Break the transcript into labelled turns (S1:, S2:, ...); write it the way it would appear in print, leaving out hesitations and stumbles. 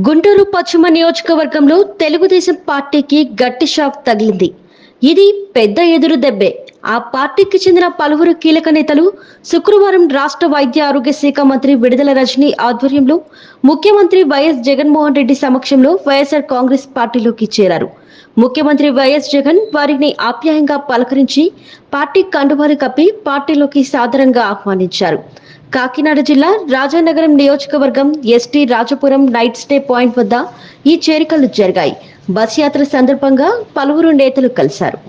S1: గుంటూరు పశ్చిమ నియోజకవర్గంలో తెలుగుదేశం పార్టీకి గట్టి షాక్ తగిలింది. ఇది పెద్ద ఎదురు దెబ్బే. ఆ పార్టీకి చెందిన పలువురు కీలక నేతలు శుక్రవారం రాష్ట్ర వైద్య ఆరోగ్య శాఖ మంత్రి విడుదల రజని ఆధ్వర్యంలో ముఖ్యమంత్రి వైఎస్ జగన్మోహన్ రెడ్డి సమక్షంలో వైఎస్ఆర్ కాంగ్రెస్ పార్టీలోకి చేరారు. ముఖ్యమంత్రి వైఎస్ జగన్ వారిని ఆప్యాయంగా పలకరించి పార్టీ కండువాలు కప్పి పార్టీలోకి సాదరంగా ఆహ్వానించారు. కాకినాడ జిల్లా రాజానగరం నియోజకవర్గం ST Rajapuram night stay point వద్ద ఈ చేరికలు జరిగాయి. బస్ యాత్ర సందర్భంగా పలువురు నేతలు కలిశారు.